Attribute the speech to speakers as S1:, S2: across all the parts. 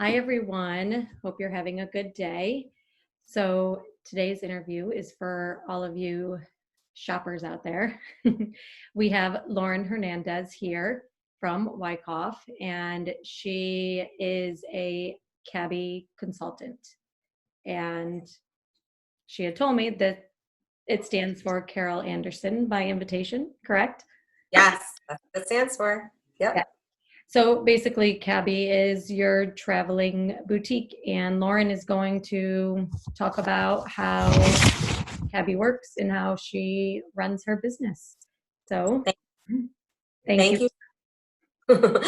S1: Hi, everyone. Hope you're having a good day. So, today's interview is for all of you shoppers out there. We have Lauren Hernandez here from Wyckoff, and she is a CABI consultant. And she had told me that it stands for Carol Anderson by invitation, correct?
S2: Yes, that's what it stands for.
S1: Yeah.
S2: Yep.
S1: So basically, CABI is your traveling boutique, and Lauren is going to talk about how CABI works and how she runs her business. So,
S2: Thank,
S1: thank you.
S2: thank you.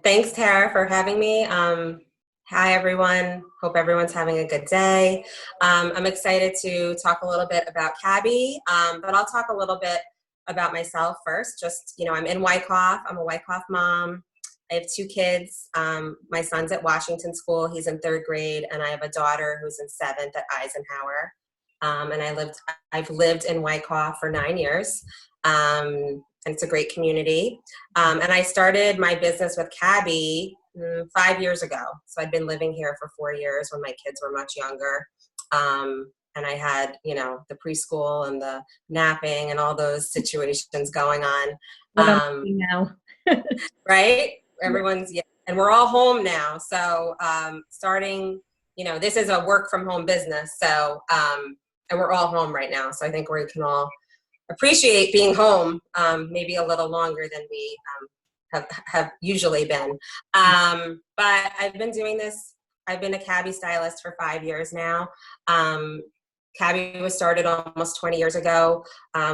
S2: Thanks, Tara, for having me. Hi, everyone. Hope everyone's having a good day. I'm excited to talk a little bit about CABI, but I'll talk a little bit about myself first. I'm in Wyckoff. I'm a Wyckoff mom. I have two kids. My son's at Washington School. He's in third grade, and I have a daughter who's in seventh at Eisenhower. I've lived in Wyckoff for 9 years, and it's a great community. And I started my business with CABI 5 years ago. So I'd been living here for 4 years when my kids were much younger. And I had, the preschool and the napping and all those situations going on.
S1: What I'm doing now.
S2: Right? Everyone's, yeah. And we're all home now. So starting, this is a work from home business. So, and we're all home right now. So I think we can all appreciate being home maybe a little longer than we have usually been. But I've been doing this. I've been a CABI stylist for 5 years now. CABI was started almost 20 years ago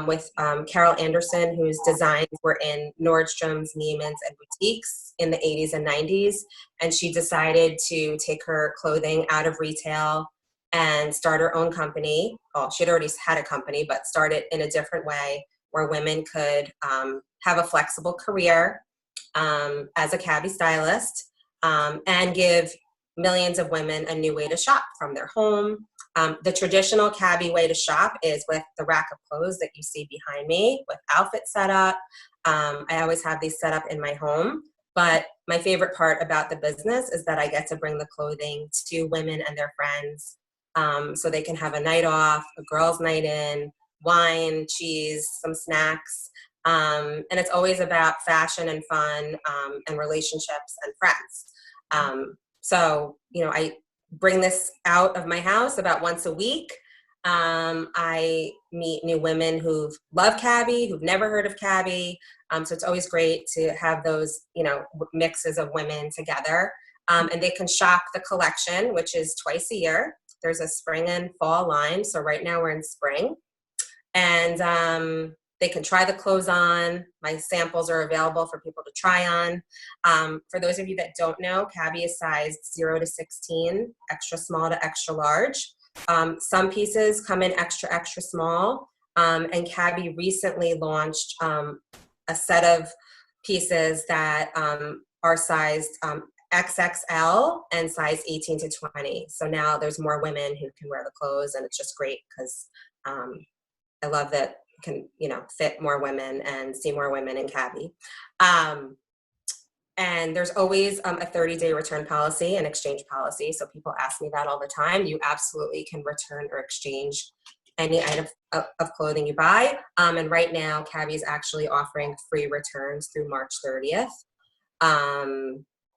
S2: with Carol Anderson, whose designs were in Nordstrom's, Neiman's, and boutiques in the 80s and 90s. And she decided to take her clothing out of retail and start her own company. Well, she'd already had a company, but start it in a different way where women could have a flexible career as a CABI stylist and give millions of women a new way to shop from their home. The traditional CABI way to shop is with the rack of clothes that you see behind me with outfit setup. I always have these set up in my home. But my favorite part about the business is that I get to bring the clothing to women and their friends so they can have a night off, a girls' night in, wine, cheese, some snacks. And it's always about fashion and fun and relationships and friends. So, I bring this out of my house about once a week. I meet new women who've loved CABI, who've never heard of CABI. So it's always great to have those, mixes of women together. And they can shop the collection, which is twice a year. There's a spring and fall line. So right now we're in spring. And they can try the clothes on. My samples are available for people to try on. For those of you that don't know, CABI is sized 0 to 16, extra small to extra large. Some pieces come in extra, extra small. And CABI recently launched a set of pieces that are sized XXL and size 18 to 20. So now there's more women who can wear the clothes, and it's just great because I love that can fit more women and see more women in CABI. And there's always a 30-day return policy and exchange policy. So people ask me that all the time. You absolutely can return or exchange any item of clothing you buy. And right now, CABI is actually offering free returns through March 30th.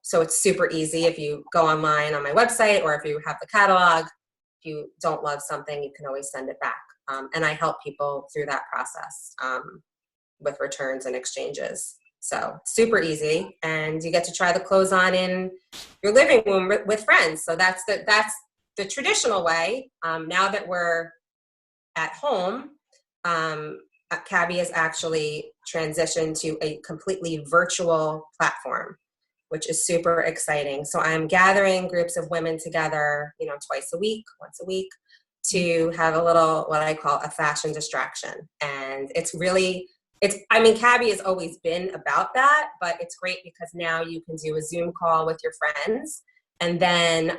S2: So it's super easy. If you go online on my website or if you have the catalog, if you don't love something, you can always send it back. And I help people through that process with returns and exchanges. So super easy. And you get to try the clothes on in your living room with friends. So that's the traditional way. Now that we're at home, CABI has actually transitioned to a completely virtual platform, which is super exciting. So I'm gathering groups of women together, twice a week, once a week, to have a little, what I call a fashion distraction. And CABI has always been about that, but it's great because now you can do a Zoom call with your friends, and then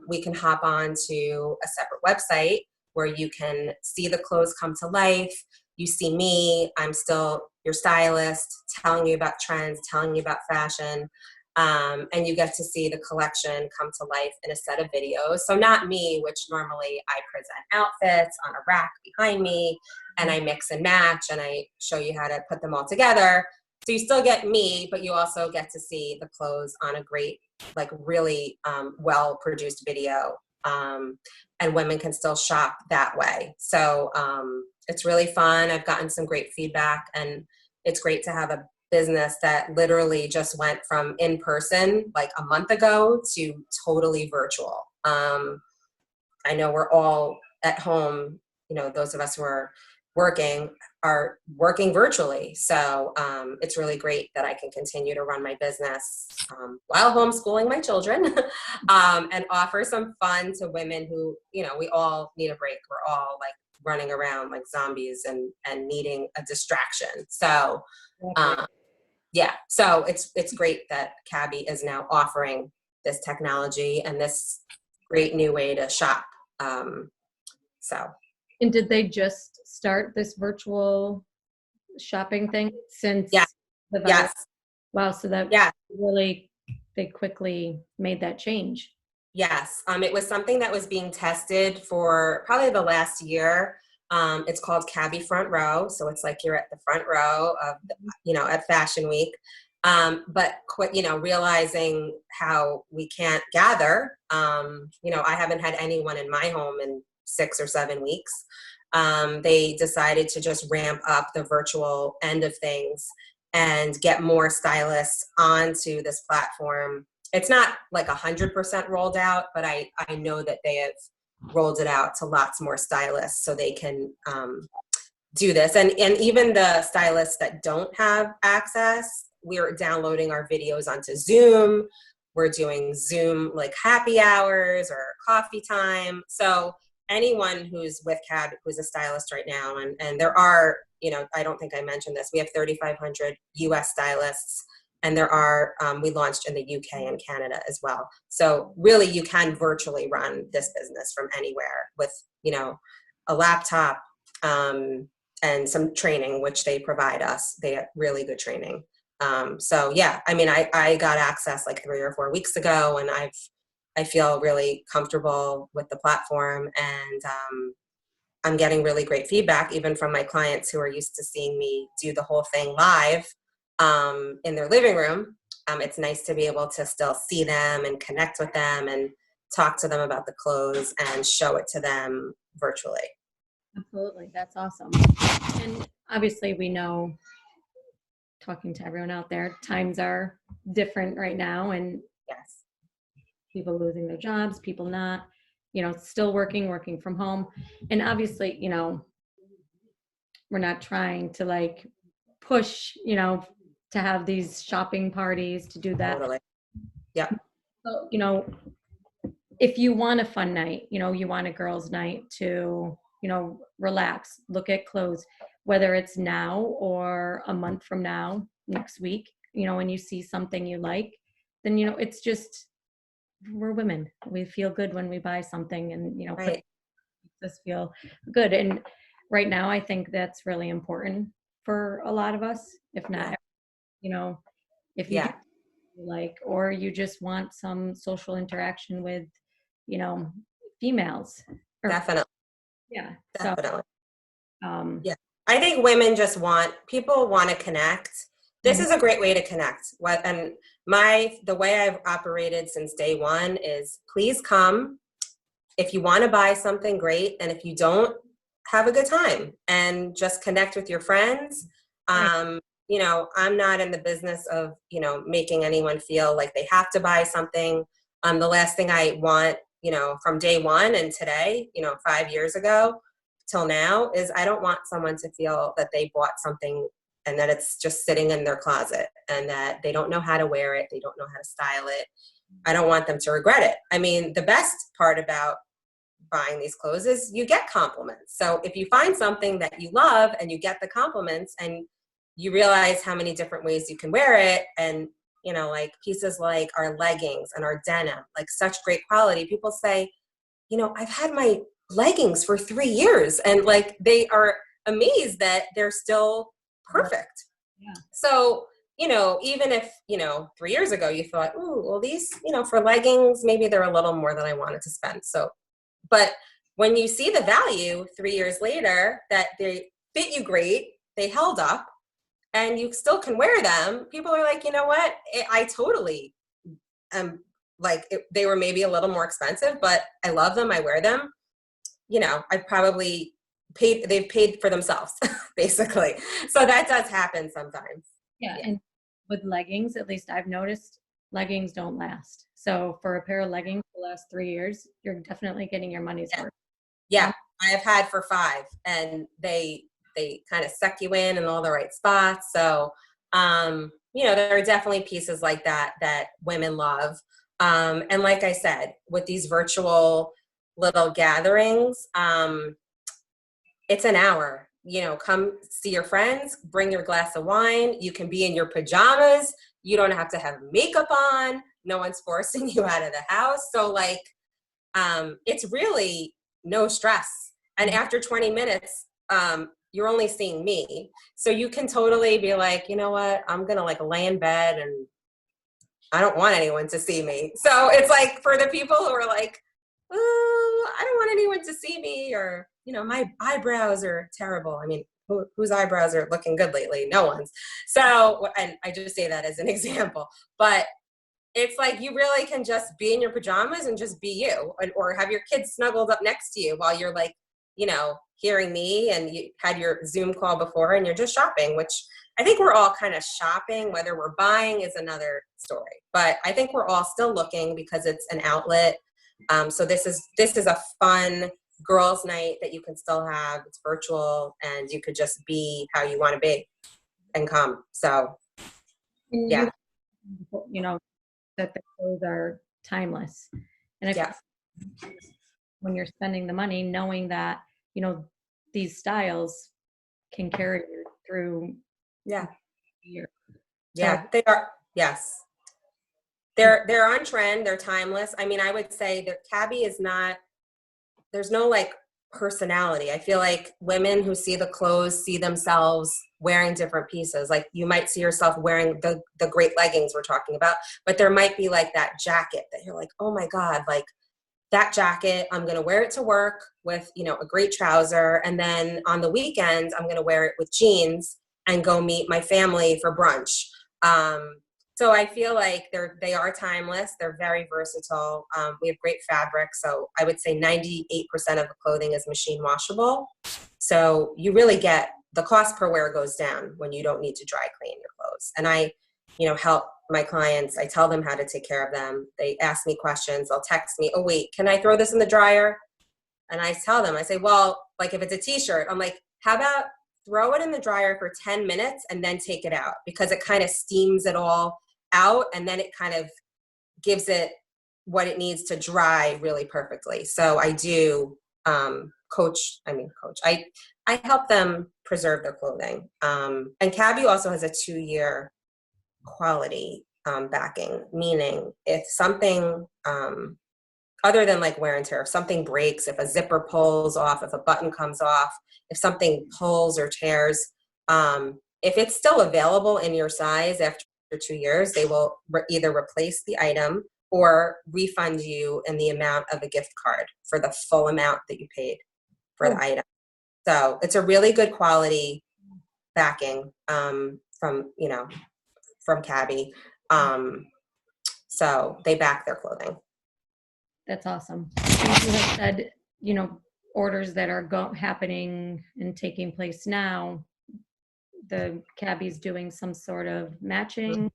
S2: we can hop on to a separate website where you can see the clothes come to life. You see me, I'm still your stylist, telling you about trends, telling you about fashion. And you get to see the collection come to life in a set of videos. So not me, which normally I present outfits on a rack behind me, and I mix and match, and I show you how to put them all together. So you still get me, but you also get to see the clothes on a great, like really well-produced video. And women can still shop that way. So it's really fun. I've gotten some great feedback, and it's great to have a business that literally just went from in person like a month ago to totally virtual. I know we're all at home, those of us who are working virtually. So it's really great that I can continue to run my business while homeschooling my children and offer some fun to women who, we all need a break. We're all like running around like zombies and needing a distraction. So yeah, so it's great that CABI is now offering this technology and this great new way to shop. So.
S1: And did they just start this virtual shopping thing since the virus?
S2: Yes.
S1: Wow, so that really, they quickly made that change.
S2: Yes, it was something that was being tested for probably the last year. It's called CABI Front Row, so it's like you're at the front row of, at Fashion Week. But realizing how we can't gather, I haven't had anyone in my home in 6 or 7 weeks. They decided to just ramp up the virtual end of things and get more stylists onto this platform. It's not like 100% rolled out, but I know that they have rolled it out to lots more stylists so they can do this. And even the stylists that don't have access, we're downloading our videos onto Zoom. We're doing Zoom like happy hours or coffee time. So anyone who's with CAB, who's a stylist right now, and there are, I don't think I mentioned this, we have 3,500 US stylists, and there are, we launched in the UK and Canada as well. So really you can virtually run this business from anywhere with, a laptop and some training, which they provide us. They have really good training. So yeah, I mean, I got access like 3 or 4 weeks ago, and I feel really comfortable with the platform, and I'm getting really great feedback even from my clients who are used to seeing me do the whole thing live in their living room. It's nice to be able to still see them and connect with them and talk to them about the clothes and show it to them virtually.
S1: Absolutely, that's awesome. And obviously we know, talking to everyone out there, times are different right now, and
S2: Yes.
S1: people losing their jobs, people not, still working from home. And obviously, we're not trying to like push, to have these shopping parties, to do that.
S2: Totally. Yeah.
S1: So, if you want a fun night, you want a girls' night to, relax, look at clothes, whether it's now or a month from now, next week, when you see something you like, then, it's just, we're women. We feel good when we buy something, and,
S2: Right.
S1: makes us feel good. And right now, I think that's really important for a lot of us, if not, if you do like, or you just want some social interaction with, females.
S2: Definitely.
S1: Yeah.
S2: Definitely.
S1: So,
S2: Yeah. I think women just people want to connect. This is a great way to connect. And the way I've operated since day one is, please come. If you want to buy something, great. And if you don't, have a good time and just connect with your friends. I'm not in the business of, making anyone feel like they have to buy something. The last thing I want, from day one and today, 5 years ago till now, is I don't want someone to feel that they bought something and that it's just sitting in their closet and that they don't know how to wear it. They don't know how to style it. I don't want them to regret it. I mean, the best part about buying these clothes is you get compliments. So if you find something that you love and you get the compliments and you realize how many different ways you can wear it, and like pieces like our leggings and our denim, like such great quality, people say, I've had my leggings for 3 years, and like they are amazed that they're still perfect.
S1: Yeah.
S2: So even if, 3 years ago you thought, ooh, well, these, for leggings, maybe they're a little more than I wanted to spend. So, but when you see the value 3 years later that they fit you great, they held up, and you still can wear them, people are like, you know what? I totally am like, they were maybe a little more expensive, but I love them. I wear them. I probably they've paid for themselves basically. So that does happen sometimes.
S1: Yeah. And with leggings, at least I've noticed leggings don't last. So for a pair of leggings the last 3 years, you're definitely getting your money's worth.
S2: Yeah. I have had for 5, and they kind of suck you in all the right spots. So, there are definitely pieces like that women love. And like I said, with these virtual little gatherings, it's an hour, come see your friends, bring your glass of wine. You can be in your pajamas. You don't have to have makeup on. No one's forcing you out of the house. So it's really no stress. And after 20 minutes, you're only seeing me. So you can totally be like, you know what, I'm going to lay in bed and I don't want anyone to see me. So it's like for the people who are like, oh, I don't want anyone to see me, or, my eyebrows are terrible. I mean, whose eyebrows are looking good lately? No one's. So, and I just say that as an example, but it's like, you really can just be in your pajamas and just be you, or have your kids snuggled up next to you while you're hearing me, and you had your Zoom call before and you're just shopping, which I think we're all kind of shopping. Whether we're buying is another story, but I think we're all still looking because it's an outlet. So this is a fun girls' night that you can still have. It's virtual, and you could just be how you want to be and come. So, yeah.
S1: That the clothes are timeless. And when you're spending the money, knowing that, these styles can carry you through
S2: the
S1: year.
S2: Yeah, they are. Yes. They're on trend. They're timeless. I mean, I would say that CABI is not, there's no personality. I feel like women who see the clothes see themselves wearing different pieces. Like you might see yourself wearing the great leggings we're talking about, but there might be that jacket that you're like, oh my God, that jacket, I'm going to wear it to work with, a great trouser. And then on the weekends, I'm going to wear it with jeans and go meet my family for brunch. So I feel like they are timeless. They're very versatile. We have great fabric. So I would say 98% of the clothing is machine washable. So you really get the cost per wear goes down when you don't need to dry clean your clothes. And I, help my clients. I tell them how to take care of them. They ask me questions. They'll text me, oh, wait, can I throw this in the dryer? And I tell them, I say, well, if it's a t-shirt, I'm like, how about throw it in the dryer for 10 minutes and then take it out, because it kind of steams it all out, and then it kind of gives it what it needs to dry really perfectly. So I do coach. I help them preserve their clothing. And CABI also has a 2-year quality backing, meaning if something other than wear and tear, if something breaks, if a zipper pulls off, if a button comes off, if something pulls or tears, if it's still available in your size after 2 years, they will either replace the item or refund you in the amount of a gift card for the full amount that you paid for the item. So it's a really good quality backing from CABI. So they back their clothing.
S1: That's awesome. You have said, orders that are happening and taking place now, the CABI's doing some sort of matching.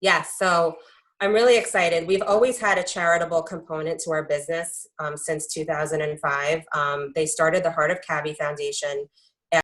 S2: Yes. So I'm really excited. We've always had a charitable component to our business since 2005. They started the Heart of CABI Foundation